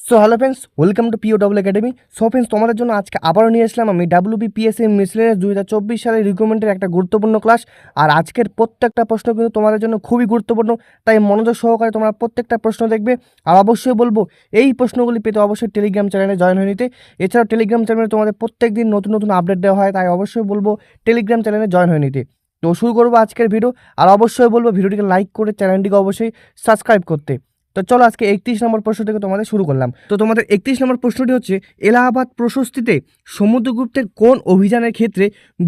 So hello friends, welcome to POW academy. So friends, তোমাদের জন্য আজকে আবারও নিয়ে আসলাম আমি WBPSC মিসলেনিয়াস 2024 সালের রিক্রুটমেন্টের একটা গুরুত্বপূর্ণ ক্লাস। আর আজকের প্রত্যেকটা প্রশ্ন কিন্তু তোমাদের জন্য খুবই গুরুত্বপূর্ণ, তাই মনোযোগ সহকারে তোমরা প্রত্যেকটা প্রশ্ন দেখবে। আর অবশ্যই বলবো, এই প্রশ্নগুলি পেতে অবশ্যই টেলিগ্রাম চ্যানেলে জয়েন হয়ে নিতে। এছাড়াও টেলিগ্রাম চ্যানেলে তোমাদের প্রত্যেক দিন নতুন নতুন আপডেট দেওয়া হয়, তাই অবশ্যই বলবো টেলিগ্রাম চ্যানেলে জয়েন হয়ে নিতে। তো শুরু করবো আজকের ভিডিও। আর অবশ্যই বলবো ভিডিওটিকে লাইক করে চ্যানেলটিকে অবশ্যই সাবস্ক্রাইব করতে। তো চলো আজকে 31 নম্বর প্রশ্ন থেকে তোমাদের শুরু করলাম। তো তোমাদের 31 নম্বর প্রশ্নটি হচ্ছে, এলাহাবাদ প্রশস্তিতে সমুদ্রগুপ্তের কোন অভিযানের ক্ষেত্রে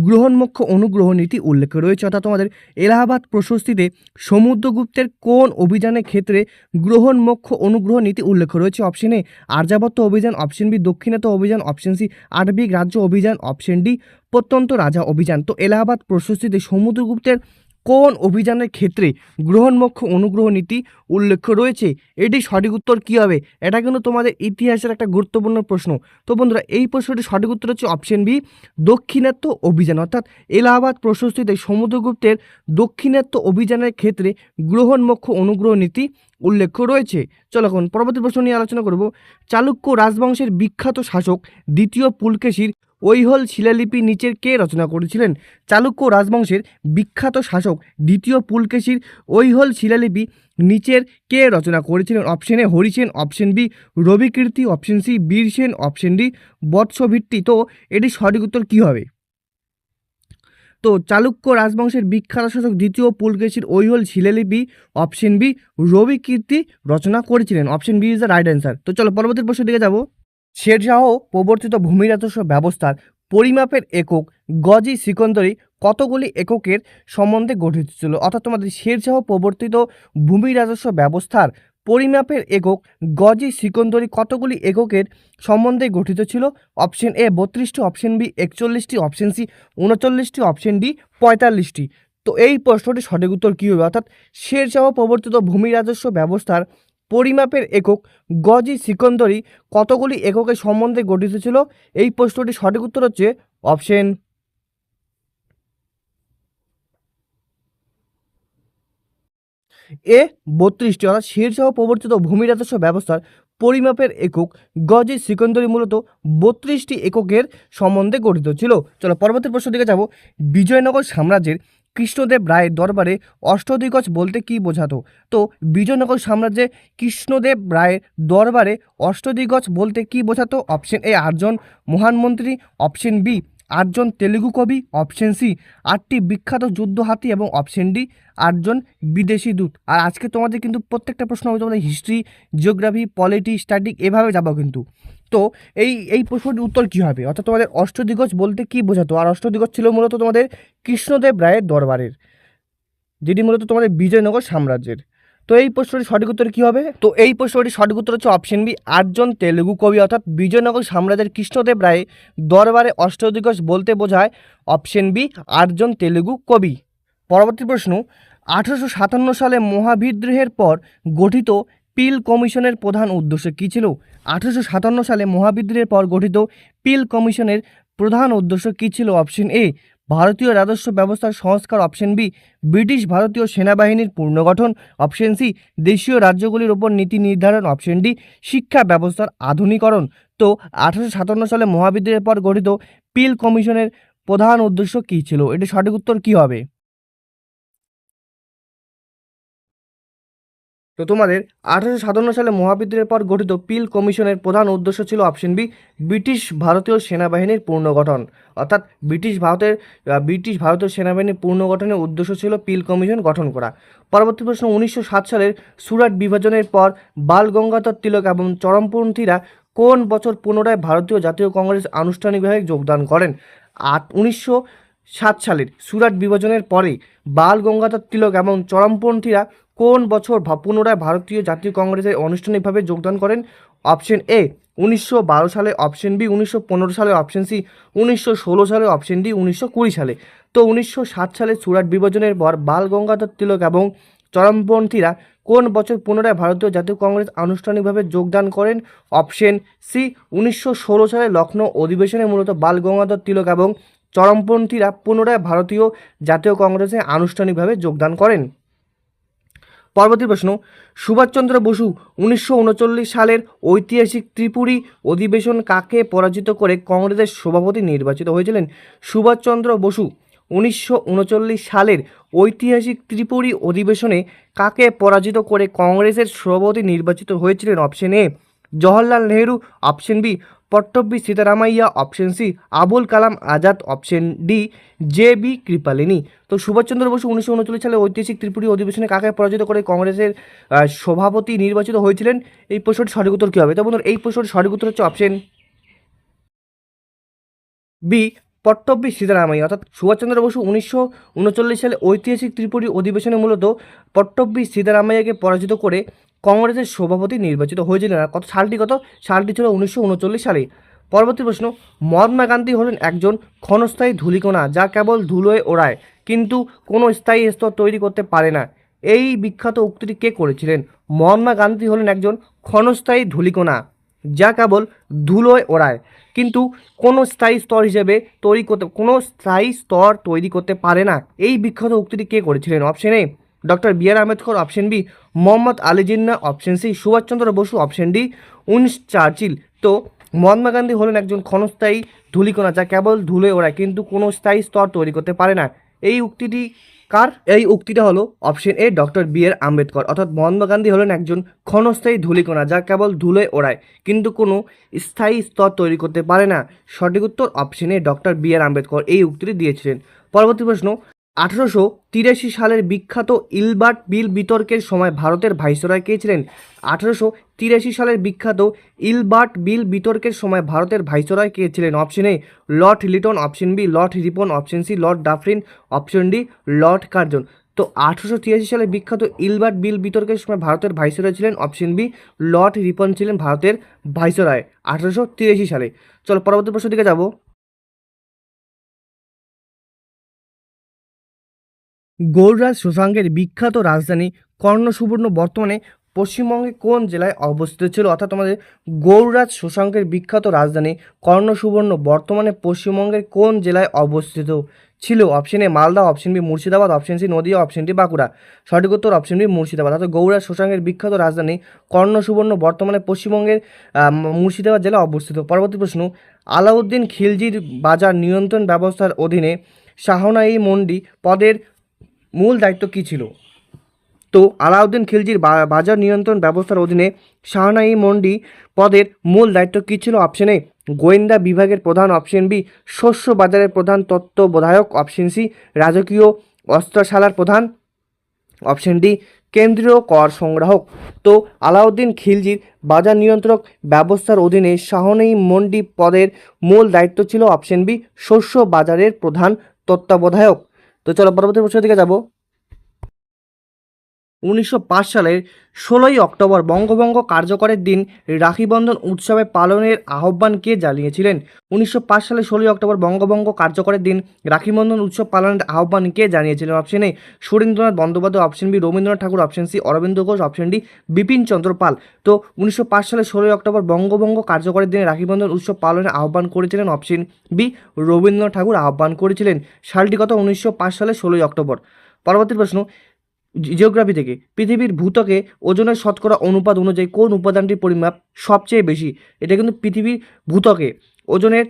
গ্রহণমুখ অনুগ্রহ নীতি উল্লেখ রয়েছে? অর্থাৎ তোমাদের এলাহাবাদ প্রশস্তিতে সমুদ্রগুপ্তের কোন অভিযানের ক্ষেত্রে গ্রহণমুখ অনুগ্রহ নীতি উল্লেখ রয়েছে? অপশন এ আর্যাবর্ত অভিযান, অপশন বি দক্ষিণাত্য অভিযান, অপশন সি আরবিক রাজ্য অভিযান, অপশন ডি প্রত্যন্ত রাজা অভিযান। তো এলাহাবাদ প্রশস্তিতে সমুদ্রগুপ্তের কোন অভিযানের ক্ষেত্রে গ্রহণমুখ অনুগ্রহ নীতি উল্লেখ রয়েছে? এটি সঠিক উত্তর কী হবে? এটা কিন্তু তোমাদের ইতিহাসের একটা গুরুত্বপূর্ণ প্রশ্ন। তো বন্ধুরা, এই প্রশ্নটির সঠিক উত্তর হচ্ছে অপশন বি দক্ষিণাত্য অভিযান। অর্থাৎ এলাহাবাদ প্রশস্তিতে সমুদ্রগুপ্তের দক্ষিণাত্য অভিযানের ক্ষেত্রে গ্রহণমুখ অনুগ্রহ নীতি উল্লেখ রয়েছে। চলো এখন পরবর্তী প্রশ্ন নিয়ে আলোচনা করব। চালুক্য রাজবংশের বিখ্যাত শাসক দ্বিতীয় পুলকেশীর ঐহল শিলালিপি নিচের কে রচনা করেছিলেন? চালুক্য রাজবংশের বিখ্যাত শাসক দ্বিতীয় পুলকেশীর ঐহল শিলালিপি নিচের কে রচনা করেছিলেন? Option A Harisena, option B Ravikirti, option C Virasena, option D Vatsabhatti. তো এটি সঠিক উত্তর কী হবে? তো চালুক্য রাজবংশের বিখ্যাত শাসক দ্বিতীয় পুলকেশীর ঐহল শিলালিপি অপশন বি রবিকীর্তি রচনা করেছিলেন। Option B is the right answer. তো চলো পরবর্তী প্রশ্ন দিকে যাব। শেরশাহ প্রবর্তিত ভূমি রাজস্ব ব্যবস্থার পরিমাপের একক গজি সিকন্দরি কতগুলি এককের সম্বন্ধে গঠিত ছিল? অর্থাৎ তোমাদের শেরশাহ প্রবর্তিত ভূমি রাজস্ব ব্যবস্থার পরিমাপের একক গজি সিকন্দরি কতগুলি এককের সম্বন্ধে গঠিত ছিল? অপশন এ 32টি, অপশন বি 41টি, অপশন সি 39টি, অপশন ডি 45টি। তো এই প্রশ্নটি সঠিক উত্তর কী হবে? অর্থাৎ শেরশাহ প্রবর্তিত ভূমি রাজস্ব ব্যবস্থার পরিমাপের একক গজি সিকন্দরি কতগুলি এককের সম্বন্ধে গঠিত ছিল? এই প্রশ্নটি সঠিক উত্তর হচ্ছে অপশন এ 32টি। অর্থাৎ শেরশাহ প্রবর্তিত ভূমি রাজস্ব ব্যবস্থার পরিমাপের একক গজি সিকন্দরি মূলত 32টি এককের সম্বন্ধে গঠিত ছিল। চলো পরবর্তী প্রশ্ন দিকে যাব। বিজয়নগর সাম্রাজ্যের কৃষ্ণদেব রায়ের দরবারে অষ্টদিগজ বলতে কী বোঝাতো? তো বিজয়নগর সাম্রাজ্যে কৃষ্ণদেব রায়ের দরবারে অষ্টদিগজ বলতে কী বোঝাতো? অপশন এ 8জন মহান মন্ত্রী, অপশন বি 8জন তেলুগু কবি, অপশন সি 8টি বিখ্যাত যুদ্ধ হাতি এবং অপশন ডি 8জন বিদেশি দূত। আর আজকে তোমাদের কিন্তু প্রত্যেকটা প্রশ্ন হবে তোমাদের হিস্ট্রি, জিওগ্রাফি, পলিটি, স্ট্যাটিক এভাবে যাবো কিন্তু। তো এই প্রশ্নটির উত্তর কী হবে? অর্থাৎ তোমাদের অষ্টদিগজ বলতে কী বোঝাতো? আর অষ্টদিগজ ছিল মূলত তোমাদের কৃষ্ণদেব রায়ের দরবারের, যেটি মূলত তোমাদের বিজয়নগর সাম্রাজ্যের। তো এই প্রশ্নটির সঠিক উত্তর কী হবে? তো এই প্রশ্নটির সঠিক উত্তর হচ্ছে অপশন বি 8জন তেলুগু কবি। অর্থাৎ বিজয়নগর সাম্রাজ্যের কৃষ্ণদেব রায় দরবারে অষ্টদিগজ বলতে বোঝায় অপশন বি 8জন তেলুগু কবি। পরবর্তী প্রশ্ন, 1857 সালে মহাবিদ্রোহের পর গঠিত পিল কমিশনের প্রধান উদ্দেশ্য কী ছিল? 1857 সালে মহাবিদ্রোহের পর গঠিত পিল কমিশনের প্রধান উদ্দেশ্য কী ছিল? অপশন এ ভারতীয় রাজস্ব ব্যবস্থার সংস্কার, অপশন বি ব্রিটিশ ভারতীয় সেনাবাহিনীর পুনর্গঠন, অপশন সি দেশীয় রাজ্যগুলির ওপর নীতি নির্ধারণ, অপশন ডি শিক্ষা ব্যবস্থার আধুনিকরণ। তো 1857 সালে মহাবিদ্রোহের পর গঠিত পিল কমিশনের প্রধান উদ্দেশ্য কী ছিল? এটি সঠিক উত্তর কী হবে? তো তোমাদের 1857 সালে মহাবিদ্রোহের পর গঠিত পিল কমিশনের প্রধান উদ্দেশ্য ছিল অপশন বি ব্রিটিশ ভারতীয় সেনাবাহিনীর পুনর্গঠন। অর্থাৎ ব্রিটিশ ভারতীয় সেনাবাহিনীর পুনর্গঠনের উদ্দেশ্য ছিল পিল কমিশন গঠন করা। পরবর্তী প্রশ্ন, 1907 সালের সুরাট বিভাজনের পর বাল গঙ্গাধর তিলক এবং চরমপন্থীরা কোন বছর পুনরায় ভারতীয় জাতীয় কংগ্রেস আনুষ্ঠানিকভাবে যোগদান করেন? 1907 সালের সুরাট বিভাজনের পরে বাল গঙ্গাধর তিলক এবং চরমপন্থীরা কোন বছর পুনরায় ভারতীয় জাতীয় কংগ্রেসে আনুষ্ঠানিকভাবে যোগদান করেন? অপশন এ 1912 সালে, অপশন বি 1915 সালে, অপশন সি 1916 সালে, অপশন ডি 1920 সালে। তো 1907 সালে সুরাট বিভাজনের পর বাল গঙ্গাধর তিলক এবং চরমপন্থীরা কোন বছর পুনরায় ভারতীয় জাতীয় কংগ্রেস আনুষ্ঠানিকভাবে যোগদান করেন? অপশন সি 1916 সালে লখনৌ অধিবেশনে মূলত বাল গঙ্গাধর তিলক এবং চরমপন্থীরা পুনরায় ভারতীয় জাতীয় কংগ্রেসে আনুষ্ঠানিকভাবে যোগদান করেন। পরবর্তী প্রশ্ন, সুভাষচন্দ্র বসু 1939 সালের ঐতিহাসিক ত্রিপুরী অধিবেশন কাকে পরাজিত করে কংগ্রেসের সভাপতি নির্বাচিত হয়েছিলেন? সুভাষচন্দ্র বসু 1939 সালের ঐতিহাসিক ত্রিপুরী অধিবেশনে কাকে পরাজিত করে কংগ্রেসের সভাপতি নির্বাচিত হয়েছিলেন? Option A Jawaharlal Nehru, option B Pattabhi Sitaramayya, option C Abul Kalam Azad, option D J B Kripalani. তো সুভাষচন্দ্র বসু 1939 সালে ঐতিহাসিক ত্রিপুরী অধিবেশনে কাকে পরাজিত করে কংগ্রেসের সভাপতি নির্বাচিত হয়েছিলেন? এই প্রশ্নটির সঠিক উত্তর কী হবে? তো বন্ধুরা, এই প্রশ্নটির সঠিক উত্তর হচ্ছে অপশন বি পট্টবী সীতারামাইয়া। অর্থাৎ সুভাষচন্দ্র বসু 1939 সালে ঐতিহাসিক ত্রিপুরী অধিবেশনে মূলত পট্টবী সীতারামাইয়াকে পরাজিত করে কংগ্রেসের সভাপতি নির্বাচিত হয়েছিলেন। আর সালটি ছিল 1939 সালে। পরবর্তী প্রশ্ন, মহাত্মা গান্ধী হলেন একজন ক্ষণস্থায়ী ধূলিকণা যা কেবল ধুলোয় ওড়ায় কিন্তু কোনো স্থায়ী স্তর তৈরি করতে পারে না। এই বিখ্যাত উক্তিটি কে করেছিলেন? মহাত্মা গান্ধী হলেন একজন ক্ষণস্থায়ী ধূলিকণা যা কেবল ধুলোয় ওড়ায় কিন্তু কোনো স্থায়ী স্তর তৈরি করতে পারে না। এই বিখ্যাত উক্তিটি কে করেছিলেন? Option A doctor B R Ambedkar, option B Mohammad Ali Jinnah, option C Subhash Chandra Basu, option D Winston Churchill. তো মহাত্মা গান্ধী হলেন একজন ক্ষণস্থায়ী ধূলিকণা যা কেবল ধুলোয় ওড়ায় কিন্তু কোনো স্থায়ী স্তর তৈরি করতে পারে না। এই উক্তিটি কার? এই উক্তিটা হলো option A doctor B R Ambedkar. অর্থাৎ মহাত্মা গান্ধী হলেন একজন ক্ষণস্থায়ী ধূলিকণা যা কেবল ধুলোয় ওড়ায় কিন্তু কোনো স্থায়ী স্তর তৈরি করতে পারে না। সঠিক উত্তর option A doctor B R Ambedkar এই উক্তিটি দিয়েছিলেন। পরবর্তী প্রশ্ন, 1883 সালের বিখ্যাত ইলবার্ট বিল বিতর্কের সময় ভারতের ভাইসরয় কে ছিলেন? 1883 সালের বিখ্যাত ইলবার্ট বিল বিতর্কের সময় ভারতের ভাইসরয় কে ছিলেন? Option A lord Lytton, option B lord Ripon, option C lord Dufferin, option D lord Curzon. তো 1883 সালে বিখ্যাত ইলবার্ট বিল বিতর্কের সময় ভারতের ভাইসরয় ছিলেন অপশন বি লর্ড রিপন ছিলেন ভারতের ভাইসরয় 1883 সালে। চলো পরবর্তী প্রশ্ন দিকে যাব। গৌড়রাজ শশাঙ্কের বিখ্যাত রাজধানী কর্ণসুবর্ণ বর্তমানে পশ্চিমবঙ্গে কোন জেলায় অবস্থিত ছিল? অর্থাৎ আমাদের গৌড়রাজ শশাঙ্কের বিখ্যাত রাজধানী কর্ণসুবর্ণ বর্তমানে পশ্চিমবঙ্গের কোন জেলায় অবস্থিত ছিল? Option A Malda, option B Murshidabad, option C Nadia, option D Bankura. সঠিক উত্তর অপশন বি মুর্শিদাবাদ। অর্থাৎ গৌড়রাজ শশাঙ্কের বিখ্যাত রাজধানী কর্ণসুবর্ণ বর্তমানে পশ্চিমবঙ্গের মুর্শিদাবাদ জেলায় অবস্থিত। পরবর্তী প্রশ্ন, আলাউদ্দিন খিলজির বাজার নিয়ন্ত্রণ ব্যবস্থার অধীনে শাহনাই মন্ডি পদের মূল দায়িত্ব কী ছিল? তো আলাউদ্দিন খিলজির বাজার নিয়ন্ত্রণ ব্যবস্থার অধীনে শাহনাই মন্ডি পদের মূল দায়িত্ব কী ছিল? অপশন এ গোয়েন্দা বিভাগের প্রধান, অপশন বি শস্য বাজারের প্রধান তত্ত্বাবধায়ক, অপশন সি রাজকীয় অস্ত্রশালার প্রধান, অপশন ডি কেন্দ্রীয় কর সংগ্রাহক। তো আলাউদ্দিন খিলজির বাজার নিয়ন্ত্রক ব্যবস্থার অধীনে শাহনাই মন্ডি পদের মূল দায়িত্ব ছিল অপশন বি শস্য বাজারের প্রধান তত্ত্বাবধায়ক। তো চলো পরবর্তী প্রশ্নের দিকে যাব। 1905 সালের 16ই অক্টোবর বঙ্গভঙ্গ কার্যকরের দিন রাখিবন্ধন উৎসবে পালনের আহ্বান কে জানিয়েছিলেন? 1905 সালের 16ই অক্টোবর বঙ্গভঙ্গ কার্যকরের দিন রাখিবন্ধন উৎসব পালনের আহ্বান কে জানিয়েছিলেন? Option A Surendranath Bandyopadhyay, option B Rabindranath Thakur, option C Aurobindo Ghosh, option D Bipin Chandra Pal. তো 1905 সালের 16ই অক্টোবর বঙ্গভঙ্গ কার্যকরের দিনে রাখিবন্ধন উৎসব পালনের আহ্বান করেছিলেন অপশন বি রবীন্দ্রনাথ ঠাকুর আহ্বান করেছিলেন। সালটি কত? 1905 সালের 16ই অক্টোবর। পরবর্তী প্রশ্ন, জিওগ্রাফি থেকে, পৃথিবীর ভূত্বকে ওজনের শতকরা অনুপাত অনুযায়ী কোন উপাদানটির পরিমাপ সবচেয়ে বেশি? এটা কিন্তু পৃথিবীর ভূত্বকে ওজনের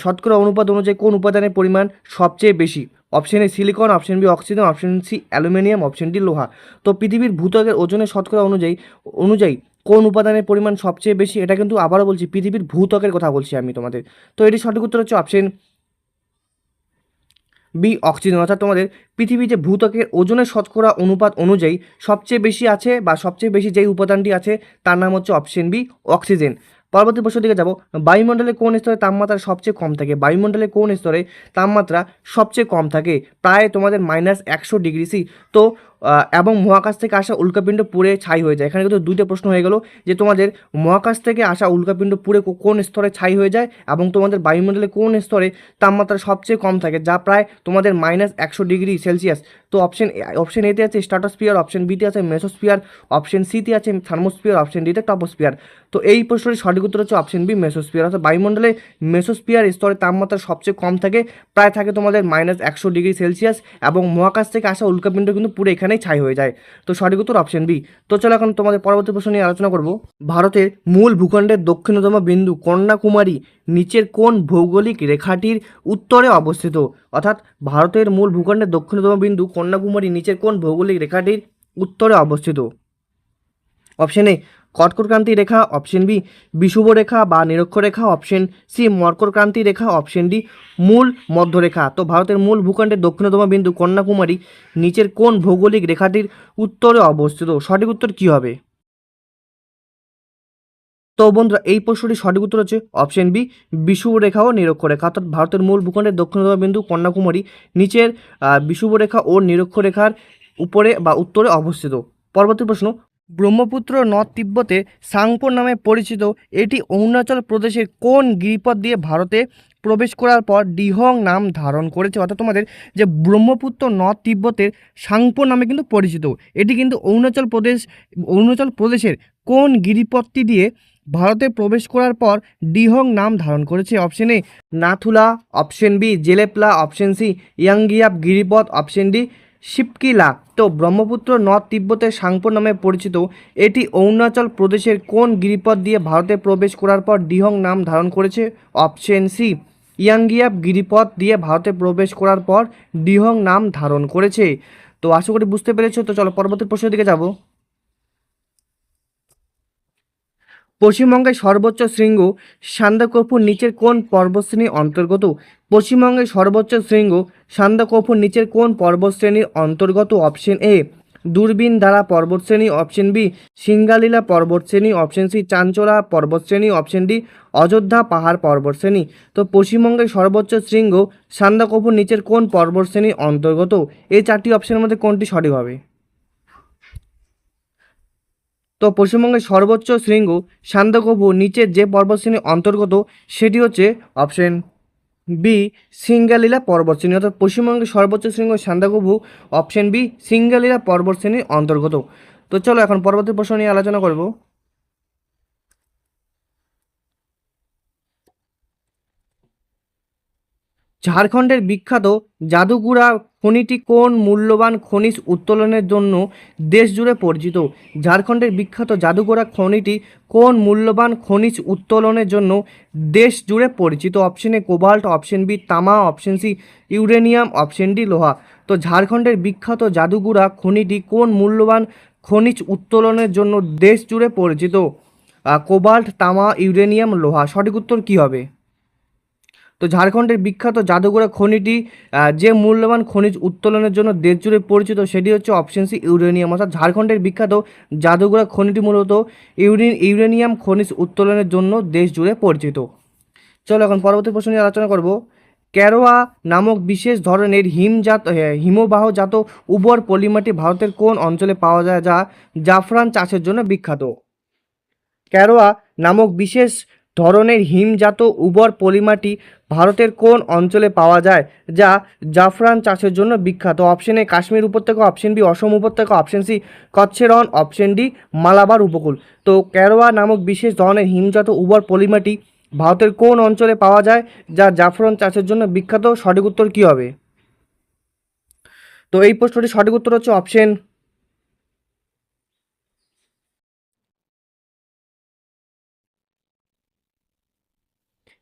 শতকরা অনুপাত অনুযায়ী কোন উপাদানের পরিমাণ সবচেয়ে বেশি? Option A silicon, option B oxygen, option C aluminium, option D লোহা। তো পৃথিবীর ভূত্বকের ওজনের শতকরা অনুযায়ী কোন উপাদানের পরিমাণ সবচেয়ে বেশি? এটা কিন্তু আবারও বলছি, পৃথিবীর ভূত্বকের কথা বলছি আমি তোমাদের। তো এটি সঠিক উত্তর হচ্ছে অপশন বি অক্সিজেন। অর্থাৎ তোমাদের পৃথিবীর যে ভূত্বকের ওজনের শতকরা অনুপাত অনুযায়ী সবচেয়ে বেশি আছে বা সবচেয়ে বেশি যেই উপাদানটি আছে তার নাম হচ্ছে অপশন বি অক্সিজেন। পরবর্তী প্রশ্ন দিকে যাব। বায়ুমণ্ডলে কোন স্তরে তাপমাত্রা সবচেয়ে কম থাকে? বায়ুমণ্ডলে কোন স্তরে তাপমাত্রা সবচেয়ে কম থাকে? প্রায় তোমাদের -100°C। তো এবং মহাকাশ থেকে আসা উল্কাপিণ্ড পুড়ে ছাই হয়ে যায়। এখানে কিন্তু দুইটা প্রশ্ন হয়ে গেল যে তোমাদের মহাকাশ থেকে আসা উল্কাপিণ্ড পুড়ে কোন স্তরে ছাই হয়ে যায় এবং তোমাদের বায়ুমণ্ডলে কোন স্তরে তাপমাত্রা সবচেয়ে কম থাকে যা প্রায় তোমাদের -100°C। তো অপশন এতে আছে স্ট্র্যাটোস্ফিয়ার, অপশন বিতে আছে মেসোস্ফিয়ার, অপশন সিতে আছে থার্মোস্ফিয়ার, অপশন ডিতে টপোস্ফিয়ার। তো এই প্রশ্নটির সঠিক উত্তর হচ্ছে অপশন বি মেসোস্ফিয়ার। অর্থাৎ বায়ুমণ্ডলে মেসোস্ফিয়ার স্তরের তাপমাত্রা সবচেয়ে কম থাকে, প্রায় থাকে তোমাদের -100 ডিগ্রি সেলসিয়াস, এবং মহাকাশ থেকে আসা উল্কাপিণ্ড কিন্তু পুরো এখানেই ছাই হয়ে যায়। তো সঠিক উত্তর অপশন বি। তো চলো এখন তোমাদের পরবর্তী প্রশ্ন নিয়ে আলোচনা করব। ভারতের মূল ভূখণ্ডের দক্ষিণতম বিন্দু কন্যাকুমারী নিচের কোন ভৌগোলিক রেখাটির উত্তরে অবস্থিত? অর্থাৎ ভারতের মূল ভূখণ্ডের দক্ষিণতম বিন্দু কন্যাকুমারী নিচের কোন ভৌগোলিক রেখাটির উত্তরে অবস্থিত? অপশন এ কর্কটক্রান্তি রেখা, অপশন বি বিষুব রেখা বা নিরক্ষরেখা, অপশন সি মকরক্রান্তি রেখা, অপশন ডি মূল মধ্যরেখা। তো ভারতের মূল ভূখণ্ডের দক্ষিণতম বিন্দু কন্যাকুমারী নিচের কোন ভৌগোলিক রেখাটির উত্তরে অবস্থিত? সঠিক উত্তর কী হবে? তো বন্ধুরা এই প্রশ্নটির সঠিক উত্তর হচ্ছে অপশন বি বিষুব রেখা ও নিরক্ষরেখা। অর্থাৎ ভারতের মূল ভূখণ্ডের দক্ষিণতম বিন্দু কন্যাকুমারী নিচের বিষুব রেখা ও নিরক্ষরেখার উপরে বা উত্তরে অবস্থিত। পরবর্তী প্রশ্ন, ব্রহ্মপুত্র নদ তিব্বতে সাংপো নামে পরিচিত এটি অরুণাচল প্রদেশের কোন গিরিপথ দিয়ে ভারতে প্রবেশ করার পর ডিহং নাম ধারণ করেছে? অর্থাৎ তোমাদের যে ব্রহ্মপুত্র নদ তিব্বতের সাংপো নামে কিন্তু পরিচিত, এটি কিন্তু অরুণাচল প্রদেশের কোন গিরিপথটি দিয়ে ভারতে প্রবেশ করার পর ডিহং নাম ধারণ করেছে? Option A Nathula, option B Jelepla, option C Yangyap গিরিপথ, অপশন ডি শিপকিলা। তো ব্রহ্মপুত্র নদ তিব্বতের সাংপো নামে পরিচিত এটি অরুণাচল প্রদেশের কোন গিরিপথ দিয়ে ভারতে প্রবেশ করার পর ডিহং নাম ধারণ করেছে? অপশন সি ইয়াংগিয়াপ গিরিপথ দিয়ে ভারতে প্রবেশ করার পর ডিহং নাম ধারণ করেছে। তো আশা করি বুঝতে পেরেছো। তো চলো পরবর্তী প্রশ্নের দিকে যাব। পশ্চিমবঙ্গের সর্বোচ্চ শৃঙ্গ সান্দাকফু নিচের কোন পর্বতশ্রেণীর অন্তর্গত? পশ্চিমবঙ্গের সর্বোচ্চ শৃঙ্গ সান্দাকফু নিচের কোন পর্বতশ্রেণীর অন্তর্গত? অপশন এ দূরবীন দ্বারা পর্বতশ্রেণী, অপশন বি সিঙ্গালীলা পর্বতশ্রেণী, অপশন সি চাঞ্চলা পর্বতশ্রেণী, অপশন ডি অযোধ্যা পাহাড় পর্বতশ্রেণী। তো পশ্চিমবঙ্গের সর্বোচ্চ শৃঙ্গ সান্দাকফু নিচের কোন পর্বতশ্রেণীর অন্তর্গত? এই চারটি অপশনের মধ্যে কোনটি সঠিক হবে? তো পশ্চিমবঙ্গের সর্বোচ্চ শৃঙ্গ সান্দাকফু নিচের যে পর্বতশ্রেণীর অন্তর্গত সেটি হচ্ছে অপশন বি সিঙ্গালীলা পর্বতশ্রেণী। অর্থাৎ পশ্চিমবঙ্গের সর্বোচ্চ শৃঙ্গ সান্দাকফু অপশন বি সিঙ্গালীলা পর্বতশ্রেণীর অন্তর্গত। তো চলো এখন পরবর্তী প্রশ্ন নিয়ে আলোচনা করব। ঝাড়খণ্ডের বিখ্যাত জাদুগুড়া খনিটি কোন মূল্যবান খনিজ উত্তোলনের জন্য দেশ জুড়ে পরিচিত? ঝাড়খণ্ডের বিখ্যাত জাদুঘোড়া খনিটি কোন মূল্যবান খনিজ উত্তোলনের জন্য দেশ জুড়ে পরিচিত? Option A cobalt, option B তামা, option C uranium, option D লোহা। তো ঝাড়খণ্ডের বিখ্যাত জাদুগুড়া খনিটি কোন মূল্যবান খনিজ উত্তোলনের জন্য দেশ জুড়ে পরিচিত? কোবাল্ট, তামা, ইউরেনিয়াম, লোহা। সঠিক উত্তর কী হবে? তো ঝাড়খণ্ডের বিখ্যাত জাদুঘোড়া খনিটি যে মূল্যবান খনিজ উত্তোলনের জন্য দেশ জুড়ে পরিচিত সেটি হচ্ছে অপশন সি ইউরেনিয়াম। অর্থাৎ ঝাড়খণ্ডের বিখ্যাত জাদুঘোড়া খনিটি মূলত ইউরেনিয়াম খনিজ উত্তোলনের জন্য দেশ জুড়ে পরিচিত। চলো এখন পরবর্তী প্রশ্ন নিয়ে আলোচনা করব। ক্যারোয়া নামক বিশেষ ধরনের হিমবাহজাত উর্বর পলিমাটি ভারতের কোন অঞ্চলে পাওয়া যায় যা জাফরান চাষের জন্য বিখ্যাত? ক্যারোয়া নামক বিশেষ ধরনের হিমজাত উর্বর পলিমাটি ভারতের কোন অঞ্চলে পাওয়া যায় যা জাফরান চাষের জন্য বিখ্যাত? অপশন এ কাশ্মীর উপত্যকা, অপশন বি অসম উপত্যকা, অপশন সি কচ্ছের রণ, অপশন ডি মালাবার উপকূল। তো ক্যারোয়া নামক বিশেষ ধরনের হিমজাত উর্বর পলিমাটি ভারতের কোন অঞ্চলে পাওয়া যায় যা জাফরান চাষের জন্য বিখ্যাত? সঠিক উত্তর কী হবে? তো এই প্রশ্নটির সঠিক উত্তর হচ্ছে অপশন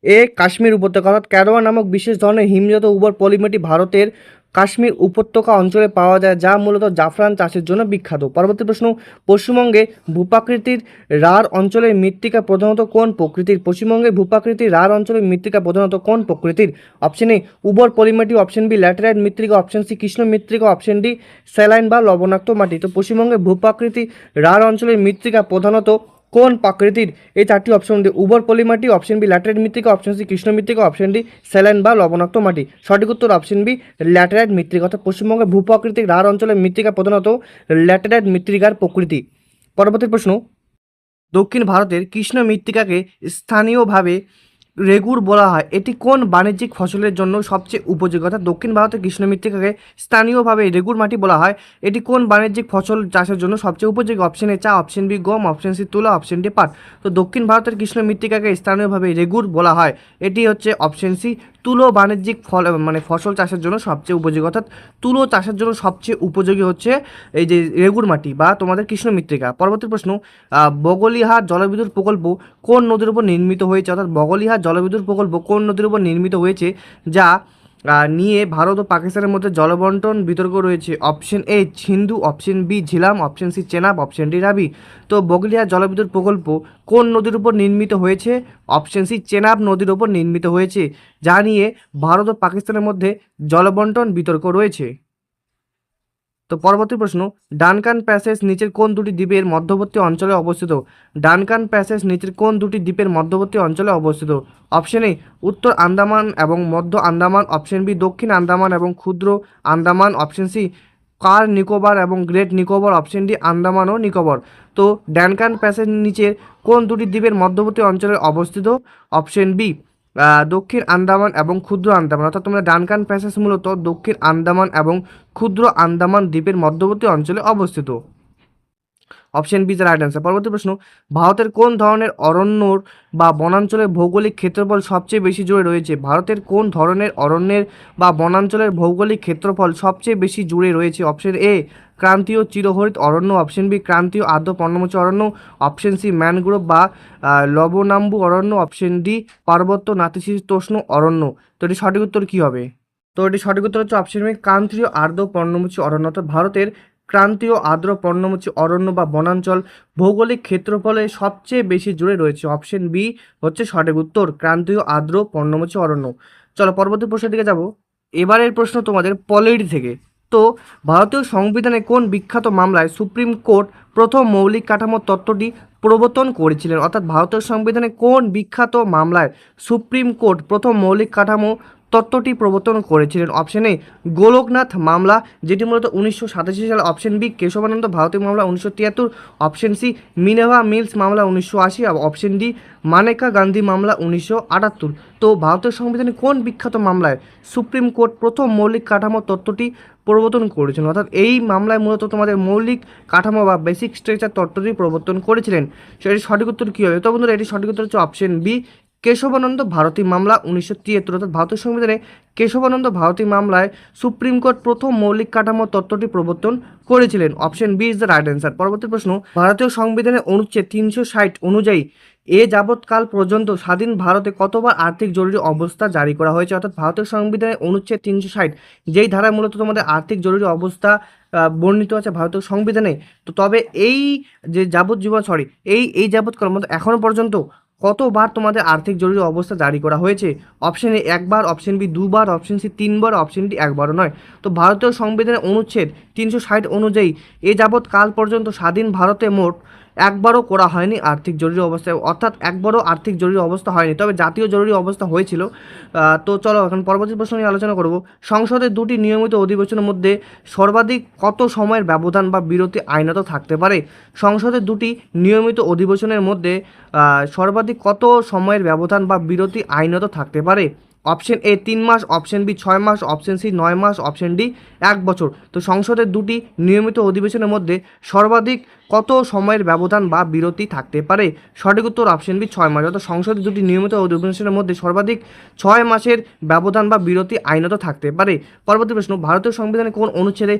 এ কাশ্মীর উপত্যকা। অর্থাৎ ক্যারোয়া নামক বিশেষ ধরনের হিমজাত উর্বর পলিমাটি ভারতের কাশ্মীর উপত্যকা অঞ্চলে পাওয়া যায় যা মূলত জাফরান চাষের জন্য বিখ্যাত। পরবর্তী প্রশ্ন, পশ্চিমবঙ্গে ভূপ্রাকৃতির রাঢ় অঞ্চলের মৃত্তিকা প্রধানত কোন প্রকৃতির? পশ্চিমবঙ্গের ভূপ্রাকৃতির রাঢ় অঞ্চলের মৃত্তিকা প্রধানত কোন প্রকৃতির? অপশন এ উর্বর পলিমাটি, অপশন বি ল্যাটেরাইট মৃত্তিকা, অপশন সি কৃষ্ণ মৃত্তিকা, অপশন ডি স্যালাইন বা লবণাক্ত মাটি। তো পশ্চিমবঙ্গের ভূপ্রাকৃতির রাঢ় অঞ্চলের মৃত্তিকা প্রধানত কোন প্রকৃতির? এই চারটি অপশন ডি উর্বর পলিমাটি, অপশন বি ল্যাটেরাইট মৃত্তিকা, অপশন সি কৃষ্ণ মৃত্তিকা, অপশন ডি স্যালাইন বা লবণাক্ত মাটি। সঠিক উত্তর অপশন বি ল্যাটেরাইট মৃত্তিকা। অর্থাৎ পশ্চিমবঙ্গের ভূপ্রাকৃতিক রাঢ় অঞ্চলের মৃত্তিকা প্রধানত ল্যাটেরাইট মৃত্তিকার প্রকৃতি। পরবর্তী প্রশ্ন, দক্ষিণ ভারতের কৃষ্ণ মৃত্তিকাকে স্থানীয়ভাবে রেগুর বলা হয়, এটি কোন বাণিজ্যিক ফসলের জন্য সবচেয়ে উপযোগী? অর্থাৎ দক্ষিণ ভারতের কৃষ্ণ মৃত্তিকাকে স্থানীয়ভাবে রেগুর মাটি বলা হয়। এটি কোন বাণিজ্যিক ফসল চাষের জন্য সবচেয়ে উপযোগী? অপশন এ চা, অপশন বি গম, অপশন সি তুলা, অপশন ডি পাট। তো দক্ষিণ ভারতের কৃষ্ণ মৃত্তিকাকে স্থানীয়ভাবে রেগুর বলা হয়, এটি হচ্ছে অপশন সি তুলো বাণিজ্যিক ফসল চাষের জন্য সবচেয়ে উপযোগী। অর্থাৎ তুলো চাষের জন্য সবচেয়ে উপযোগী হচ্ছে এই যে রেগুর মাটি বা তোমাদের কৃষ্ণ মৃত্তিকা। পরবর্তী প্রশ্ন, বগলিহাট জলবিদ্যুৎ প্রকল্প কোন নদীর উপর নির্মিত হয়েছে? অর্থাৎ বগলিহাট জলবিদ্যুৎ প্রকল্প কোন নদীর উপর নির্মিত হয়েছে, যা নিয়ে ভারত ও পাকিস্তানের মধ্যে জলবন্টন বিতর্ক রয়েছে? Option A Sindhu, option B Jhelum, option C Chenab, option D Ravi. তো বগলিহাট জলবিদ্যুৎ প্রকল্প কোন নদীর উপর নির্মিত হয়েছে? অপশন সি চেনাব নদীর উপর নির্মিত হয়েছে, যা নিয়ে ভারত ও পাকিস্তানের মধ্যে জলবন্টন বিতর্ক রয়েছে। তো পরবর্তী প্রশ্ন, ডানকান প্যাসেজ নিচের কোন দুটি দ্বীপের মধ্যবর্তী অঞ্চলে অবস্থিত? ডানকান প্যাসেজ নিচের কোন দুটি দ্বীপের মধ্যবর্তী অঞ্চলে অবস্থিত? অপশন এ উত্তর আন্দামান এবং মধ্য আন্দামান, অপশন বি দক্ষিণ আন্দামান এবং ক্ষুদ্র আন্দামান, অপশন সি কার নিকোবর এবং Great Nicobar, option D Andaman ও নিকোবর। তো ডানকান প্যাসেজ নিচের কোন দুটি দ্বীপের মধ্যবর্তী অঞ্চলে অবস্থিত? অপশন বি দক্ষিণ আন্দামান এবং ক্ষুদ্র আন্দামান। অর্থাৎ তোমরা ডানকান প্যাসেজ মূলত দক্ষিণ আন্দামান এবং ক্ষুদ্র আন্দামান দ্বীপের মধ্যবর্তী অঞ্চলে অবস্থিত। Option B right answer. পরবর্তী প্রশ্ন, ভারতের কোন ধরনের অরণ্যর বা বনাঞ্চলের ভৌগোলিক ক্ষেত্রফল সবচেয়ে বেশি জুড়ে রয়েছে? ভারতের কোন ধরনের অরণ্যের বা বনাঞ্চলের ভৌগোলিক ক্ষেত্রফল সবচেয়ে বেশি জুড়ে রয়েছে? অপশন এ ক্রান্তীয় চিরহরিত অরণ্য, অপশন বি ক্রান্তীয় আর্দ্র পর্ণমোচী অরণ্য, অপশন সি ম্যানগ্রোভ বা লবণাম্বু অরণ্য, অপশন ডি পার্বত্য নাতিশীতোষ্ণ অরণ্য। তো এটি সঠিক উত্তর কী হবে? তো এটি সঠিক উত্তর হচ্ছে অপশন বি ক্রান্তীয় আর্দ্র পর্ণমোচী অরণ্য। অর্থাৎ ভারতের ক্রান্তীয় আর্দ্র পর্ণমোচী অরণ্য বা বনাঞ্চল ভৌগোলিক ক্ষেত্রফলে সবচেয়ে বেশি জুড়ে রয়েছে। অপশন বি হচ্ছে সঠিক উত্তর, ক্রান্তীয় আর্দ্র পর্ণমোচী অরণ্য। চলো পরবর্তী প্রশ্নের দিকে যাব। এবারের প্রশ্ন তোমাদের পলিটি থেকে। তো ভারতীয় সংবিধানে কোন বিখ্যাত মামলায় সুপ্রিম কোর্ট প্রথম মৌলিক কাঠামো তত্ত্বটি প্রবর্তন করেছিলেন? অর্থাৎ ভারতীয় সংবিধানে কোন বিখ্যাত মামলায় সুপ্রিম কোর্ট প্রথম মৌলিক কাঠামো তত্ত্বটি প্রবর্তন করেছিলেন? অপশন এ গোলকনাথ মামলা, যেটি মূলত 1987 সালে, অপশন বি কেশবানন্দ ভারতী মামলা 1973, অপশন সি মিনার্ভা মিলস মামলা 1980, অপশন ডি মানেকা গান্ধী মামলা 1978। তো ভারতের সংবিধানে কোন বিখ্যাত মামলায় সুপ্রিম কোর্ট প্রথম মৌলিক কাঠামো তত্ত্বটি প্রবর্তন করেছেন? অর্থাৎ এই মামলায় মূলত তোমাদের মৌলিক কাঠামো বা বেসিক স্ট্রাকচার তত্ত্বটি প্রবর্তন করেছিলেন। সেটি সঠিক উত্তর কী হবে? তো বন্ধুরা এটি সঠিক উত্তর হচ্ছে অপশন বি কেশবানন্দ ভারতী মামলা 1973। অর্থাৎ ভারতের সংবিধানে কেশবানন্দ ভারতী মামলায় সুপ্রিম কোর্ট প্রথম মৌলিক কাঠামো তত্ত্বটি প্রবর্তন করেছিলেন। Option B is the right answer. পরবর্তী প্রশ্ন, ভারতীয় সংবিধানের অনুচ্ছেদ 360 অনুযায়ী এ যাবৎকাল পর্যন্ত স্বাধীন ভারতে কতবার আর্থিক জরুরি অবস্থা জারি করা হয়েছে? অর্থাৎ ভারতীয় সংবিধানের অনুচ্ছেদ 360 যেই ধারায় মূলত তোমাদের আর্থিক জরুরি অবস্থা বর্ণিত আছে ভারতীয় সংবিধানে। তো তবে এই যে যাবজ্জীবন এই যাবৎকাল মধ্যে এখনও পর্যন্ত কতবার তোমাদের আর্থিক জরুরি অবস্থা জারি করা হয়েছে? অপশন এ একবার, অপশন বি দুবার, অপশন সি তিনবার, অপশন ডি একবারও নয়। তো ভারতীয় সংবিধানের অনুচ্ছেদ 360 অনুযায়ী এ যাবৎ কাল পর্যন্ত স্বাধীন ভারতে মোট একবারও করা হয়নি আর্থিক জরুরি অবস্থায়। অর্থাৎ একবারও আর্থিক জরুরি অবস্থা হয়নি, তবে জাতীয় জরুরি অবস্থা হয়েছিল। তো চলো এখন পরবর্তী প্রশ্ন নিয়ে আলোচনা করব। সংসদের দুটি নিয়মিত অধিবেশনের মধ্যে সর্বাধিক কত সময়ের ব্যবধান বা বিরতি আইনত থাকতে পারে? সংসদের দুটি নিয়মিত অধিবেশনের মধ্যে সর্বাধিক কত সময়ের ব্যবধান বা বিরতি আইনত থাকতে পারে? অপশন এ 3 মাস, অপশন বি 6 মাস, অপশন সি 9 মাস, অপশন ডি 1 বছর। তো সংসদের দুটি নিয়মিত অধিবেশনের মধ্যে সর্বাধিক কত সময়ের ব্যবধান বা বিরতি থাকতে পারে? সঠিক উত্তর অপশন বি 6 মাস। অর্থাৎ সংসদের দুটি নিয়মিত অধিবেশনের মধ্যে সর্বাধিক 6 মাসের ব্যবধান বা বিরতি আইনত থাকতে পারে। পরবর্তী প্রশ্ন, ভারতীয় সংবিধানে কোন অনুচ্ছেদে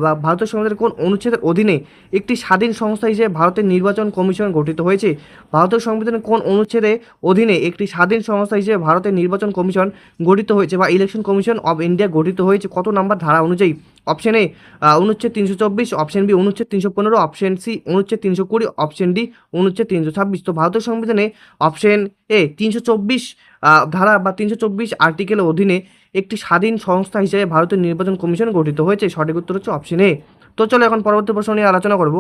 বা ভারতীয় সংবিধানের কোন অনুচ্ছেদের অধীনে একটি স্বাধীন সংস্থা হিসেবে ভারতের নির্বাচন কমিশন গঠিত হয়েছে? ভারতীয় সংবিধানের কোন অনুচ্ছেদে অধীনে একটি স্বাধীন সংস্থা হিসেবে ভারতের নির্বাচন কমিশন গঠিত হয়েছে বা ইলেকশন কমিশন অব ইন্ডিয়া গঠিত হয়েছে? কত নাম্বার ধারা অনুযায়ী? অপশন এ অনুচ্ছেদ 324, অপশন বি অনুচ্ছেদ 315, অপশন সি অনুচ্ছেদ 320, অপশন ডি অনুচ্ছেদ 326। তো ভারতীয় সংবিধানে অপশন এ 324 ধারা বা 324 আর্টিকেলের অধীনে একটি স্বাধীন সংস্থা হিসেবে ভারতের নির্বাচন কমিশন গঠিত হয়েছে। সঠিক উত্তর হচ্ছে অপশন এ। তো চলো এখন পরবর্তী প্রশ্ন নিয়ে আলোচনা করব।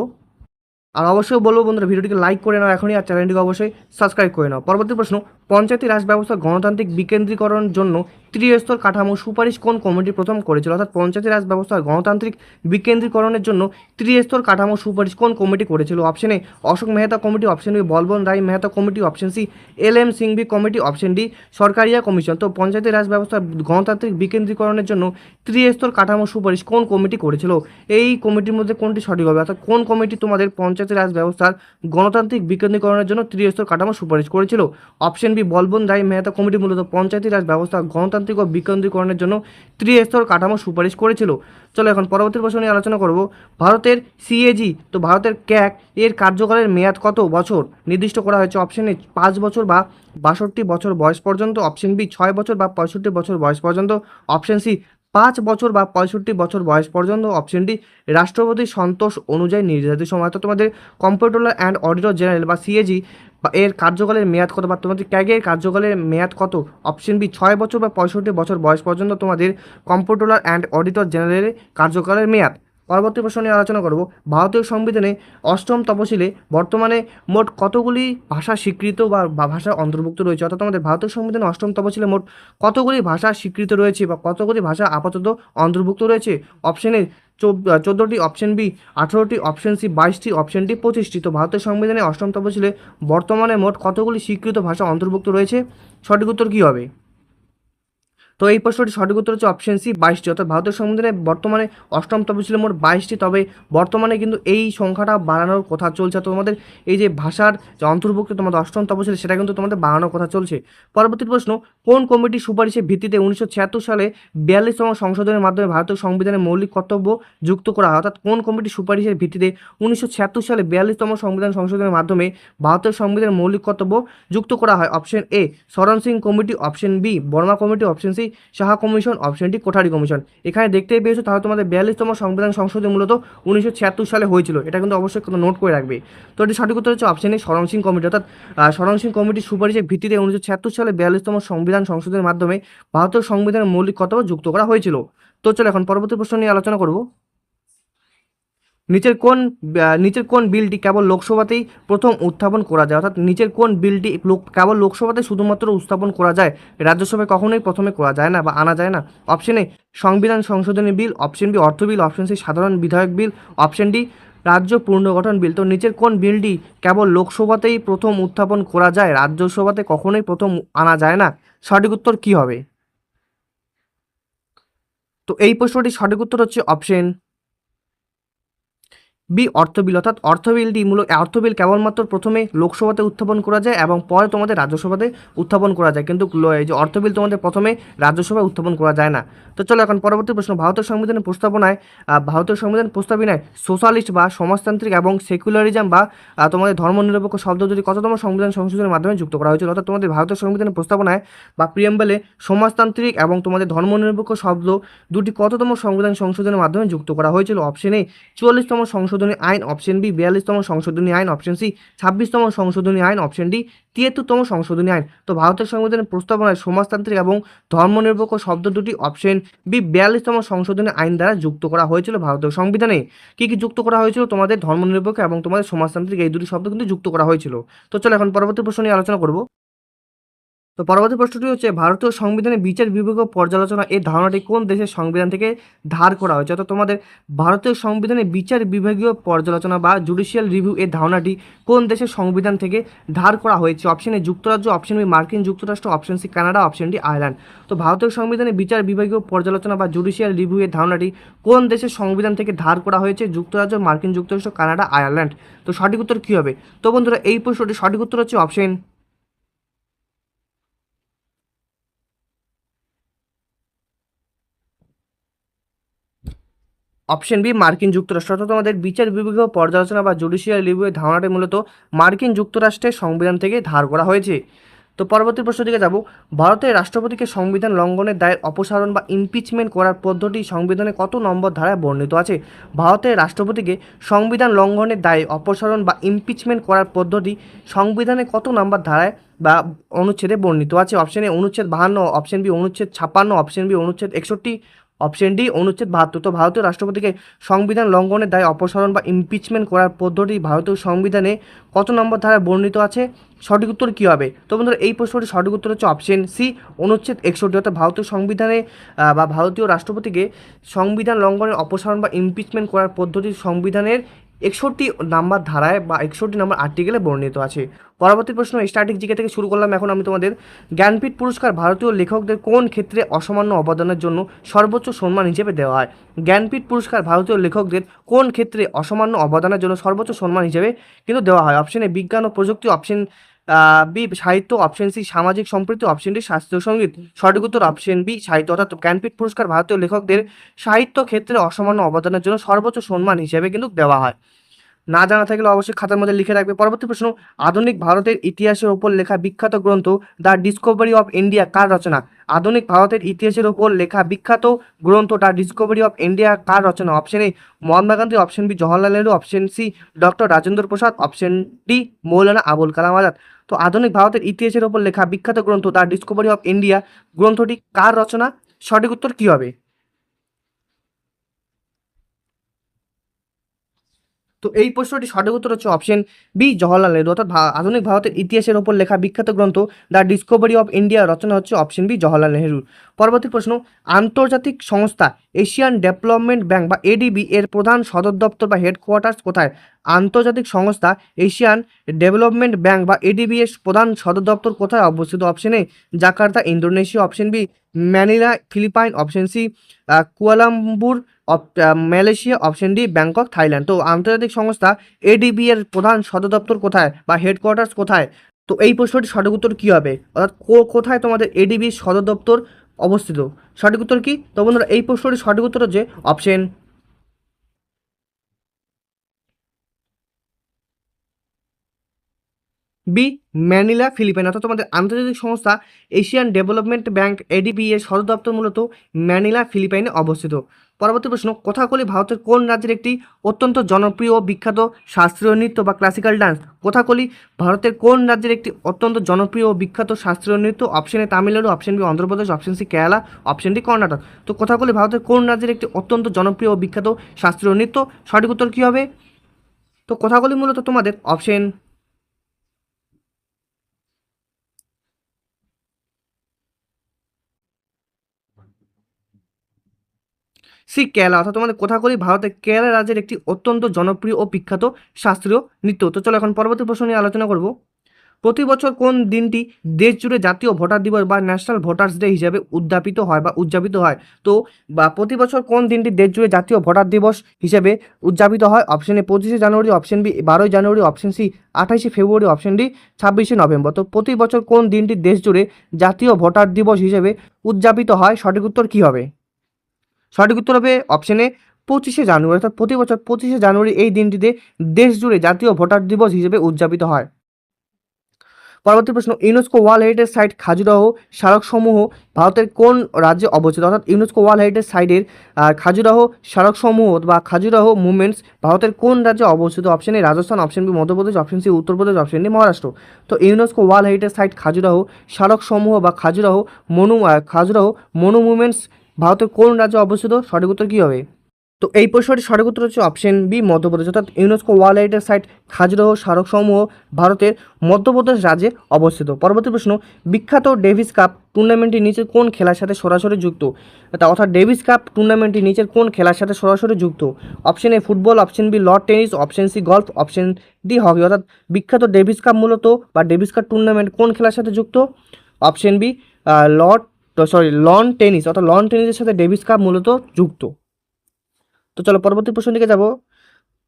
আর অবশ্যই বলবো বন্ধুরা ভিডিওটিকে লাইক করে নাও এখনই, আর চ্যানেলটিকে অবশ্যই সাবস্ক্রাইব করে নাও। পরবর্তী প্রশ্ন, পঞ্চায়েতি রাজ ব্যবস্থার গণতান্ত্রিক বিকেন্দ্রীকরণের জন্য ত্রিস্তর কাঠামো সুপারিশ কোন কমিটি প্রথম করেছিল? অর্থাৎ পঞ্চায়েতি রাজ ব্যবস্থার গণতান্ত্রিক বিকেন্দ্রীকরণের জন্য ত্রিস্তর কাঠামো সুপারিশ কোন কমিটি করেছিল? Option A Ashok Mehta committee, option B Balwant Rai Mehta committee, option C LM Singhvi committee, option D Sarkaria commission. তো পঞ্চায়েতি রাজ ব্যবস্থার গণতান্ত্রিক বিকেন্দ্রীকরণের জন্য ত্রিস্তর কাঠামো সুপারিশ কোন কমিটি করেছিল? এই কমিটির মধ্যে কোনটি সঠিক হবে? অর্থাৎ কোন কমিটি তোমাদের পঞ্চায়েতি রাজ ব্যবস্থার গণতান্ত্রিক বিকেন্দ্রীকরণের জন্য ত্রিস্তর কাঠামো সুপারিশ করেছিল? Option B Balwant Rai Mehta committee মূলত পঞ্চায়েতি রাজ ব্যবস্থা গণতান্ত্রিক ও বিকেন্দ্রীকরণের জন্য ত্রিস্তর কাঠামো সুপারিশ করেছিল। চলো এখন পরবর্তী প্রশ্ন নিয়ে আলোচনা করব। ভারতের CAG, তো ভারতের ক্যাগ এর কার্যকালের মেয়াদ কত বছর নির্দিষ্ট করা হয়েছে? অপশন এ 5 বছর বা 62 বছর বয়স পর্যন্ত, অপশন বি 6 বছর বা 65 বছর বয়স পর্যন্ত, অপশন সি 5 বছর বা 65 বছর বয়স পর্যন্ত, অপশন ডি রাষ্ট্রপতির সন্তোষ অনুযায়ী নির্ধারিত সময়। অর্থাৎ তোমাদের কম্পিট্রোলার অ্যান্ড অডিটর জেনারেল বা CAG এর কার্যকালের মেয়াদ কত, বা তোমাদের ক্যাগের কার্যকালের মেয়াদ কত? অপশন বি 6 বছর বা 65 বছর বয়স পর্যন্ত তোমাদের কম্পিট্রোলার অ্যান্ড অডিটর জেনারেলের কার্যকালের মেয়াদ। পরবর্তী প্রশ্ন নিয়ে আলোচনা করব। ভারতীয় সংবিধানে অষ্টম তপশিলে বর্তমানে মোট কতগুলি ভাষা স্বীকৃত বা ভাষা অন্তর্ভুক্ত রয়েছে? অর্থাৎ আমাদের ভারতীয় সংবিধানে অষ্টম তপশিলে মোট কতগুলি ভাষা স্বীকৃত রয়েছে বা কতগুলি ভাষা আপাতত অন্তর্ভুক্ত রয়েছে? অপশন এ 14টি, অপশন বি 18টি, অপশন সি 22টি, অপশন ডি 25টি। তো ভারতের সংবিধানে অষ্টম তপশিলে বর্তমানে মোট কতগুলি স্বীকৃত ভাষা অন্তর্ভুক্ত রয়েছে? সঠিক উত্তর কী হবে? তো এই প্রশ্নটি সঠিক উত্তর হচ্ছে অপশন সি 22টি। অর্থাৎ ভারতের সংবিধানে বর্তমানে অষ্টম তপশিলে মোট 22টি, তবে বর্তমানে কিন্তু এই সংখ্যাটা বাড়ানোর কথা চলছে। তো তোমাদের এই যে ভাষার যে অন্তর্ভুক্ত তোমাদের অষ্টম তপশিলে সেটা কিন্তু তোমাদের বাড়ানোর কথা চলছে। পরবর্তী প্রশ্ন, কোন কমিটির সুপারিশের ভিত্তিতে 1976 সালে 42তম সংশোধনের মাধ্যমে ভারতীয় সংবিধানের মৌলিক কর্তব্য যুক্ত করা হয়? অর্থাৎ কোন কমিটির সুপারিশের ভিত্তিতে 1976 সালে 42তম সংবিধান সংশোধনের মাধ্যমে ভারতের সংবিধানের মৌলিক কর্তব্য যুক্ত করা হয়? Option A Sharan Singh committee, option B Verma committee, option C Saha commission, option D Kothari commission. এখানে দেখতেই পেয়েছো তাহলে তোমাদের 42তম সংবিধান সংশোধন মূলত 1976 সালে হয়েছিল। এটা কিন্তু অবশ্যই নোট করে রাখবে। তো এটি সঠিক উত্তর হচ্ছে option A Sharan Singh committee. অর্থাৎ শরণ সিং কমিটির সুপারিশের ভিত্তিতে 1976 সালে 42তম সংবিধান সংশোধনের মাধ্যমে ভারতের সংবিধানের মৌলিক কর্তব্য যুক্ত করা হয়েছিল। তো চলো এখন পরবর্তী প্রশ্ন নিয়ে আলোচনা করব। নিচের কোন বিলটি কেবল লোকসভাতেই প্রথম উত্থাপন করা যায়? অর্থাৎ নিচের কোন বিলটি কেবল লোকসভাতে শুধুমাত্র উত্থাপন করা যায়, রাজ্যসভায় কখনোই প্রথমে করা যায় না বা আনা যায় না? অপশন এ সংবিধান সংশোধনী বিল, অপশন বি অর্থ বিল, অপশন সি সাধারণ বিধায়ক বিল, অপশন ডি রাজ্য পুনর্গঠন বিল। তো নিচের কোন বিলটি কেবল লোকসভাতেই প্রথম উত্থাপন করা যায়, রাজ্যসভাতে কখনোই প্রথম আনা যায় না? সঠিক উত্তর কী হবে? তো এই প্রশ্নটির সঠিক উত্তর হচ্ছে অপশন বি অর্থ বিল। অর্থাৎ অর্থ বিল কেবলমাত্র প্রথমে লোকসভাতে উত্থাপন করা যায় এবং পরে তোমাদের রাজ্যসভাতে উত্থাপন করা যায়, কিন্তু এই যে অর্থ বিল তোমাদের প্রথমে রাজ্যসভায় উত্থাপন করা যায় না। তো চলো এখন পরবর্তী প্রশ্ন। ভারতের সংবিধান প্রস্তাবনায় সোশ্যালিস্ট বা সমাজতান্ত্রিক এবং সেকুলারিজম বা তোমাদের ধর্মনিরপেক্ষ শব্দ দুটি কততম সংবিধান সংশোধনের মাধ্যমে যুক্ত করা হয়েছিল? অর্থাৎ তোমাদের ভারতের সংবিধানের প্রস্তাবনায় বা প্রিয়াম্বলে সমাজতান্ত্রিক এবং তোমাদের ধর্মনিরপেক্ষ শব্দ দুটি কততম সংবিধান সংশোধনের মাধ্যমে যুক্ত করা হয়েছিল? অপশন এ 44তম সংশোধনী আইন, অপশন বি 42তম সংশোধনী আইন, অপশন সি 26তম সংশোধনী আইন, অপশন ডি 73তম সংশোধনী আইন। তো ভারতের সংবিধানের প্রস্তাবনায় সমাজতান্ত্রিক এবং ধর্মনিরপেক্ষ শব্দ দুটি অপশন বি 42তম সংশোধনী আইন দ্বারা যুক্ত করা হয়েছিল। ভারতীয় সংবিধানে কি কি যুক্ত করা হয়েছিল? তোমাদের ধর্মনিরপেক্ষ এবং তোমাদের সমাজতান্ত্রিক এই দুটি শব্দ কিন্তু যুক্ত করা হয়েছিল। তো চলো এখন পরবর্তী প্রশ্ন নিয়ে আলোচনা করব। তো পরবর্তী প্রশ্নটি হচ্ছে, ভারতীয় সংবিধানে বিচার বিভাগীয় পর্যালোচনা এই ধারণাটি কোন দেশের সংবিধান থেকে ধার করা হয়েছে? অর্থাৎ তোমাদের ভারতীয় সংবিধানে বিচার বিভাগীয় পর্যালোচনা বা জুডিশিয়াল রিভিউ এই ধারণাটি কোন দেশের সংবিধান থেকে ধার করা হয়েছে? অপশন এ যুক্তরাজ্য, অপশন বি মার্কিন যুক্তরাষ্ট্র, option C Canada, option D Ireland. তো ভারতীয় সংবিধানে বিচার বিভাগীয় পর্যালোচনা বা জুডিশিয়াল রিভিউ এর ধারণাটি কোন দেশের সংবিধান থেকে ধার করা হয়েছে? যুক্তরাজ্য, মার্কিন যুক্তরাষ্ট্র, কানাডা, আয়ারল্যান্ড। তো সঠিক উত্তর কী হবে? তো বন্ধুরা এই প্রশ্নটি সঠিক উত্তর হচ্ছে অপশন বি মার্কিন যুক্তরাষ্ট্র। অর্থাৎ তোমাদের বিচার বিভাগীয় পর্যালোচনা বা জুডিশিয়াল রিভিউয়ের ধারণাটি মূলত মার্কিন যুক্তরাষ্ট্রের সংবিধান থেকে ধার করা হয়েছে। তো পরবর্তী প্রশ্ন দিকে যাব। ভারতের রাষ্ট্রপতিকে সংবিধান লঙ্ঘনের দায়ের অপসারণ বা ইমপিচমেন্ট করার পদ্ধতি সংবিধানে কত নম্বর ধারায় বর্ণিত আছে? ভারতের রাষ্ট্রপতিকে সংবিধান লঙ্ঘনের দায়ে অপসারণ বা ইমপিচমেন্ট করার পদ্ধতি সংবিধানে কত নম্বর ধারায় বা অনুচ্ছেদে বর্ণিত আছে? অপশন এ অনুচ্ছেদ 52, অপশন বি অনুচ্ছেদ 56, অপশন বি অনুচ্ছেদ 61, অপশন ডি অনুচ্ছেদ 72। তো ভারতীয় রাষ্ট্রপতিকে সংবিধান লঙ্ঘনের দায়ে অপসারণ বা ইমপিচমেন্ট করার পদ্ধতি ভারতীয় সংবিধানে কত নম্বর ধারায় বর্ণিত আছে? সঠিক উত্তর কী হবে? তো বন্ধুরা এই প্রশ্নটির সঠিক উত্তর হচ্ছে অপশন সি অনুচ্ছেদ 61। অর্থাৎ ভারতীয় সংবিধানে বা ভারতীয় রাষ্ট্রপতিকে সংবিধান লঙ্ঘনের অপসারণ বা ইমপিচমেন্ট করার পদ্ধতি সংবিধানের 61 নাম্বার ধারায় বা 61 নাম্বার আর্টিকেলে বর্ণিত আছে। পরবর্তী প্রশ্ন স্ট্যাটিক জিকে থেকে শুরু করলাম। এখন আমি তোমাদের জ্ঞানপীঠ পুরস্কার ভারতীয় লেখকদের কোন ক্ষেত্রে অসামান্য অবদানের জন্য সর্বোচ্চ সম্মান হিসেবে দেওয়া হয়? জ্ঞানপীঠ পুরস্কার ভারতীয় লেখকদের কোন ক্ষেত্রে অসামান্য অবদানের জন্য সর্বোচ্চ সম্মান হিসেবে কিন্তু দেওয়া হয়? অপশন এ বিজ্ঞান ও প্রযুক্তি, অপশন বি সাহিত্য, অপশন সি সামাজিক সম্প্রীতি, অপশন ডি শাস্ত্রীয় সঙ্গীত। সঠিক উত্তর অপশন বি সাহিত্য। অর্থাৎ জ্ঞানপীঠ পুরস্কার ভারতীয় লেখকদের সাহিত্য ক্ষেত্রে অসামান্য অবদানের জন্য সর্বোচ্চ সম্মান হিসেবে কিন্তু দেওয়া হয়। না জানা থাকলে অবশ্যই খাতার মধ্যে লিখে রাখবে। পরবর্তী প্রশ্ন আধুনিক ভারতের ইতিহাসের ওপর লেখা বিখ্যাত গ্রন্থ দ্য ডিসকভারি অফ ইন্ডিয়া কার রচনা? আধুনিক ভারতের ইতিহাসের ওপর লেখা বিখ্যাত গ্রন্থ দ্য ডিসকভারি অফ ইন্ডিয়া কার রচনা? Option A Mahatma Gandhi, option B Jawaharlal Nehru, option C doctor Rajendra Prasad, option D Maulana Abul Kalam Azad. তো আধুনিক ভারতের ইতিহাসের ওপর লেখা বিখ্যাত গ্রন্থ দ্য ডিসকভারি অফ ইন্ডিয়া গ্রন্থটি কার রচনা? সঠিক উত্তর কী হবে? তো এই প্রশ্নটি সঠিক উত্তর হচ্ছে অপশন বি জওহরলাল নেহরু। অর্থাৎ আধুনিক ভারতের ইতিহাসের ওপর লেখা বিখ্যাত গ্রন্থ দ্য ডিসকভারি অফ ইন্ডিয়া রচনা হচ্ছে অপশন বি জওহরলাল নেহরুর। পরবর্তী প্রশ্ন আন্তর্জাতিক সংস্থা এশিয়ান ডেভেলপমেন্ট ব্যাংক বা এডিবি এর প্রধান সদর দপ্তর বা হেডকোয়ার্টার্স কোথায়? আন্তর্জাতিক সংস্থা এশিয়ান ডেভেলপমেন্ট ব্যাংক বা এডিবি এর প্রধান সদর দপ্তর কোথায় অবস্থিত? Option A Jakarta Indonesia, option B Manila Philippine, option C Kuala Lumpur Malaysia, option D Bangkok Thailand. তো আন্তর্জাতিক সংস্থা এডিবি এর প্রধান সদর দপ্তর কোথায় বা হেডকোয়ার্টার্স কোথায়? তো এই প্রশ্নটির সঠিক উত্তর কী হবে? অর্থাৎ কোথায় তোমাদের এডিবির সদর দপ্তর অবস্থিত? সঠিক উত্তর কি? তো বন্ধুরা এই প্রশ্নটির সঠিক উত্তর হচ্ছে অপশন বি ম্যানিলা ফিলিপাইন। অর্থাৎ তোমাদের আন্তর্জাতিক সংস্থা এশিয়ান ডেভেলপমেন্ট ব্যাংক এডিবি এর সদর দপ্তর মূলত ম্যানিলা ফিলিপাইনে অবস্থিত। পরবর্তী প্রশ্ন কথাকলি ভারতের কোন রাজ্যের একটি অত্যন্ত জনপ্রিয় ও বিখ্যাত শাস্ত্রীয় নৃত্য বা ক্লাসিক্যাল ডান্স? কথাকলি ভারতের কোন রাজ্যের একটি অত্যন্ত জনপ্রিয় ও বিখ্যাত শাস্ত্রীয় নৃত্য? Option A Tamil Nadu, option B Andhra Pradesh, option C Kerala, option D Karnataka. তো কথাকলি ভারতের কোন রাজ্যের একটি অত্যন্ত জনপ্রিয় ও বিখ্যাত শাস্ত্রীয় নৃত্য? সঠিক উত্তর কী হবে? তো কথাগুলি মূলত তোমাদের অপশন সি কেরালা। অর্থাৎ তোমাদের কথাকলি ভারতের কেরালা রাজ্যের একটি অত্যন্ত জনপ্রিয় ও বিখ্যাত শাস্ত্রীয় নৃত্য। তো চলো এখন পরবর্তী প্রশ্ন নিয়ে আলোচনা করব। প্রতি বছর কোন দিনটি দেশ জুড়ে জাতীয় ভোটার দিবস বা ন্যাশনাল ভোটার্স ডে হিসাবে উদযাপিত হয়? তো বা প্রতি বছর কোন দিনটি দেশ জুড়ে জাতীয় ভোটার দিবস হিসেবে উদযাপিত হয়? অপশন এ 25শে জানুয়ারি, অপশন বি 12ই জানুয়ারি, অপশন সি 28শে ফেব্রুয়ারি, অপশন ডি 26শে নভেম্বর। তো প্রতি বছর কোন দিনটি দেশ জুড়ে জাতীয় ভোটার দিবস হিসেবে উদযাপিত হয়? সঠিক উত্তর কী হবে? সঠিক উত্তর হবে অপশনে 25শে জানুয়ারি। অর্থাৎ প্রতি বছর 25শে জানুয়ারি এই দিনটিতে দেশ জুড়ে জাতীয় ভোটার দিবস হিসেবে উদযাপিত হয়। পরবর্তী প্রশ্ন UNESCO world heritage site Khajuraho স্মারকসমূহ ভারতের কোন রাজ্যে অবস্থিত? অর্থাৎ ইউনেস্কো ওয়ার্ল্ড হেরিটেজ সাইটের খাজুরাহো স্মারকসমূহ বা খাজুরাহো মুভমেন্টস ভারতের কোন রাজ্যে অবস্থিত? Option A Rajasthan, option B Madhya Pradesh, option C Uttar Pradesh, option D Maharashtra. তো UNESCO world heritage site Khajuraho স্মারকসমূহ বা খাজুরাহো মনুমেন্টস ভারতের কোন রাজ্যে অবস্থিত? সঠিক উত্তর কী হবে? তো এই প্রশ্নটির সঠিক উত্তর হচ্ছে অপশন বি মধ্যপ্রদেশ। অর্থাৎ UNESCO world heritage site Khajuraho স্মারকসমূহ ভারতের মধ্যপ্রদেশ রাজ্যে অবস্থিত। পরবর্তী প্রশ্ন বিখ্যাত ডেভিস কাপ টুর্নামেন্টটি নিচের কোন খেলার সাথে সরাসরি যুক্ত? অর্থাৎ ডেভিস কাপ টুর্নামেন্টটি নিচের কোন খেলার সাথে সরাসরি যুক্ত? Option A football, option B lawn tennis, option C golf, option D hockey. অর্থাৎ বিখ্যাত ডেভিস কাপ মূলত বা ডেভিস কাপ টুর্নামেন্ট কোন খেলার সাথে যুক্ত? Option B lawn tennis. অর্থাৎ লন টেনিসের সাথে ডেভিস কাপ মূলত যুক্ত। তো চলো পরবর্তী প্রশ্ন দিকে যাব।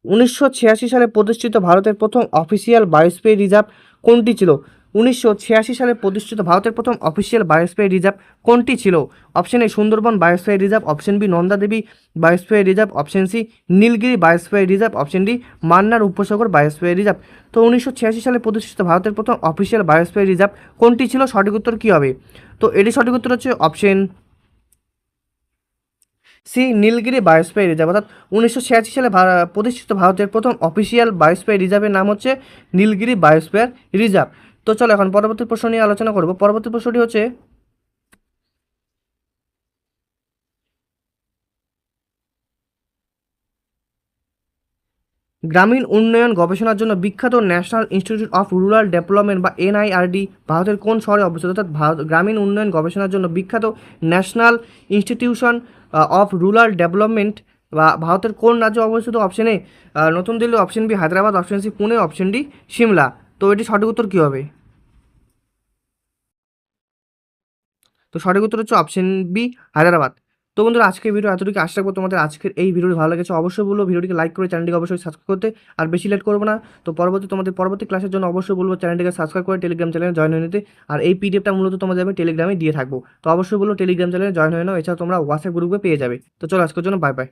1986 সালে প্রতিষ্ঠিত ভারতের প্রথম অফিসিয়াল বায়োস্ফিয়ার রিজার্ভ কোনটি ছিল? 1986 সালে প্রতিষ্ঠিত ভারতের প্রথম অফিসিয়াল বায়োস্ফিয়ার রিজার্ভ কোনটি ছিল? Option A Sundarban biosphere reserve, option B Nanda Devi biosphere reserve, option C Nilgiri biosphere reserve, option D Mannar উপসাগর বায়োস্ফিয়ার রিজার্ভ। তো 1986 সালে প্রতিষ্ঠিত ভারতের প্রথম অফিসিয়াল বায়োস্ফিয়ার রিজার্ভ কোনটি ছিল? সঠিক উত্তর কী হবে? তো এটি সঠিক উত্তর হচ্ছে option C Nilgiri biosphere reserve. অর্থাৎ 1986 সালে প্রতিষ্ঠিত ভারতের প্রথম অফিসিয়াল বায়োস্ফিয়ার রিজার্ভের নাম হচ্ছে নীলগিরি বায়োস্ফিয়ার রিজার্ভ। তো চলো এখন পরবর্তী প্রশ্ন নিয়ে আলোচনা করব। পরবর্তী প্রশ্নটি হচ্ছে গ্রামীণ উন্নয়ন গবেষণার জন্য বিখ্যাত national institute of rural development বা এনআইআরডি ভারতের কোন শহরে অবস্থিত? অর্থাৎ ভারত গ্রামীণ উন্নয়ন গবেষণার জন্য বিখ্যাত national institution of rural development বা ভারতের কোন রাজ্যে অবস্থিত? অপশন এ নতুন Delhi, option B Hyderabad, option C Pune, option D Shimla. তো এটি সঠিক উত্তর কী হবে? তো সঠিক উত্তর হচ্ছে অপশন বি হায়দ্রাবাদ। তো বন্ধুরা আজকের ভিডিও এতটুকু, আশা রাখবো তোমাদের আজকের এই ভিডিওটি ভালো লেগেছে। অবশ্যই বলবো ভিডিওটিকে লাইক করে চ্যানেলটিকে অবশ্যই সাবস্ক্রাইব করতে, আর বেশি লেট করবো না। তো তোমাদের পরবর্তী ক্লাসের জন্য অবশ্যই বলবো চ্যানেলটিকে সাবস্ক্রাইব করে টেলিগ্রাম চ্যানেলে জয়েন হয়ে নিতে। আর এই পিডিএফটা মূলত তোমাদের আমি টেলিগ্রামে দিয়ে থাকবো। তো অবশ্যই বলবো টেলিগ্রাম চ্যানেলে জয়েন হয়ে নাও। এছাড়া তোমরা হোয়াটসঅ্যাপ গ্রুপে পেয়ে যাবে। তো চলো আজকের জন্য বাই বাই।